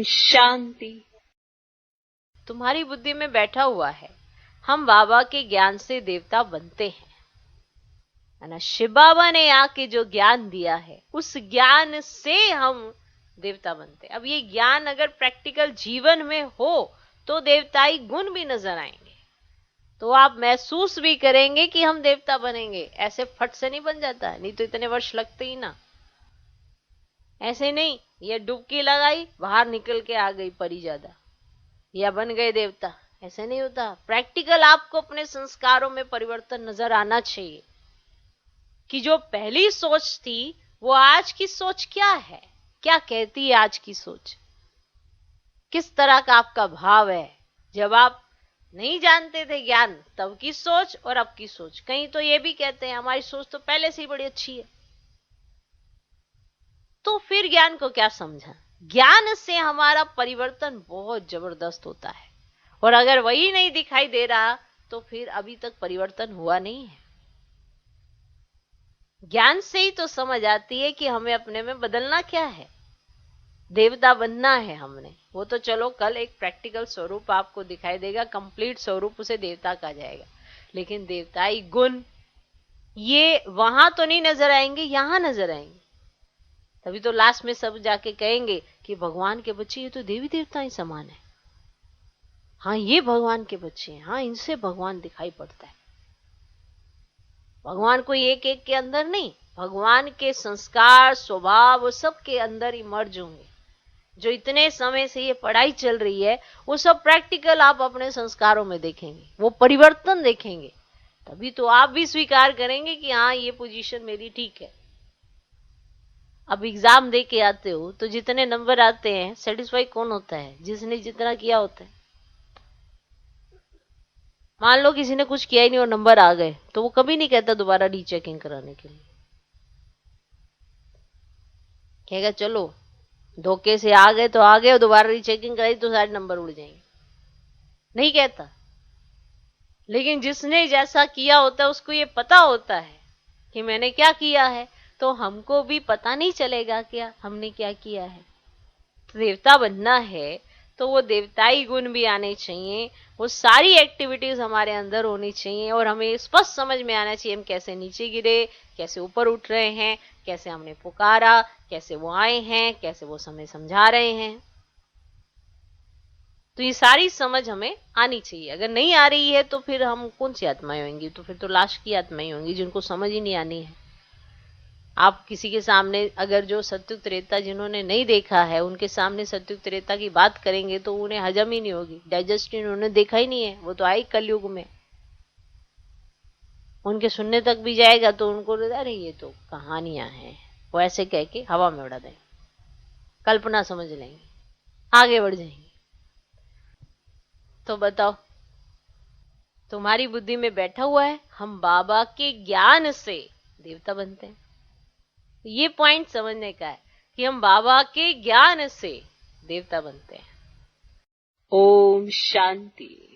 शांति। तुम्हारी बुद्धि में बैठा हुआ है, हम बाबा के ज्ञान से देवता बनते हैं, है ना। शिव बाबा ने आके जो ज्ञान दिया है, उस ज्ञान से हम देवता बनते हैं। अब ये ज्ञान अगर प्रैक्टिकल जीवन में हो तो देवताई गुण भी नजर आएंगे, तो आप महसूस भी करेंगे कि हम देवता बनेंगे। ऐसे फट से नहीं बन जाता है, नहीं तो इतने वर्ष लगते ही ना। ऐसे नहीं ये डुबकी लगाई बाहर निकल के आ गई परी ज्यादा या बन गए देवता, ऐसे नहीं होता। प्रैक्टिकल आपको अपने संस्कारों में परिवर्तन नजर आना चाहिए कि जो पहली सोच थी वो आज की सोच क्या है, क्या कहती है आज की सोच, किस तरह का आपका भाव है। जब आप नहीं जानते थे ज्ञान, तब की सोच और अब की सोच, कहीं तो ये भी कहते हैं हमारी सोच तो पहले से ही बड़ी अच्छी है। तो फिर ज्ञान को क्या समझा? ज्ञान से हमारा परिवर्तन बहुत जबरदस्त होता है, और अगर वही नहीं दिखाई दे रहा तो फिर अभी तक परिवर्तन हुआ नहीं है। ज्ञान से ही तो समझ आती है कि हमें अपने में बदलना क्या है, देवता बनना है हमने। वो तो चलो कल एक प्रैक्टिकल स्वरूप आपको दिखाई देगा, कंप्लीट स्वरूप उसे देवता कहा जाएगा, लेकिन देवताई गुण ये वहां तो नहीं नजर आएंगे, यहां नजर आएंगे। तभी तो लास्ट में सब जाके कहेंगे कि भगवान के बच्चे ये तो देवी देवता ही समान है। हाँ ये भगवान के बच्चे हैं, हाँ इनसे भगवान दिखाई पड़ता है। भगवान कोई एक एक के अंदर नहीं, भगवान के संस्कार स्वभाव सबके अंदर इमर्ज होंगे। जो इतने समय से ये पढ़ाई चल रही है वो सब प्रैक्टिकल आप अपने संस्कारों में देखेंगे, वो परिवर्तन देखेंगे। तभी तो आप भी स्वीकार करेंगे कि हाँ ये पोजीशन मेरी ठीक है। अब एग्जाम दे के आते हो तो जितने नंबर आते हैं सेटिस्फाई कौन होता है? जिसने जितना किया होता है। मान लो किसी ने कुछ किया ही नहीं और नंबर आ गए, तो वो कभी नहीं कहता दोबारा रीचेकिंग कराने के लिए। कहेगा चलो धोखे से आ गए तो आ गए, और दोबारा रीचेकिंग कराई तो सारे नंबर उड़ जाएंगे, नहीं कहता। लेकिन जिसने जैसा किया होता है उसको ये पता होता है कि मैंने क्या किया है, तो हमको भी पता नहीं चलेगा क्या हमने क्या किया है। देवता बनना है तो वो देवताई गुण भी आने चाहिए, वो सारी एक्टिविटीज हमारे अंदर होनी चाहिए, और हमें स्पष्ट समझ में आना चाहिए हम कैसे नीचे गिरे, कैसे ऊपर उठ रहे हैं, कैसे हमने पुकारा, कैसे वो आए हैं, कैसे वो समय समझा रहे हैं। तो ये सारी समझ हमें आनी चाहिए। अगर नहीं आ रही है तो फिर हम कौन सी आत्माएं होंगी? तो फिर तो लाश की आत्माएं होंगी जिनको समझ ही नहीं आनी है। आप किसी के सामने अगर जो सत्युग त्रेता जिन्होंने नहीं देखा है उनके सामने सत्युग त्रेता की बात करेंगे तो उन्हें हजम ही नहीं होगी, डाइजेस्ट उन्होंने देखा ही नहीं है। वो तो आई कलयुग में, उनके सुनने तक भी जाएगा तो उनको अरे ये तो कहानियां हैं, वो ऐसे कह के हवा में उड़ा देंगे, कल्पना समझ लेंगे, आगे बढ़ जाएंगे। तो बताओ, तुम्हारी बुद्धि में बैठा हुआ है हम बाबा के ज्ञान से देवता बनते हैं। ये पॉइंट समझने का है कि हम बाबा के ज्ञान से देवता बनते हैं। ओम शांति।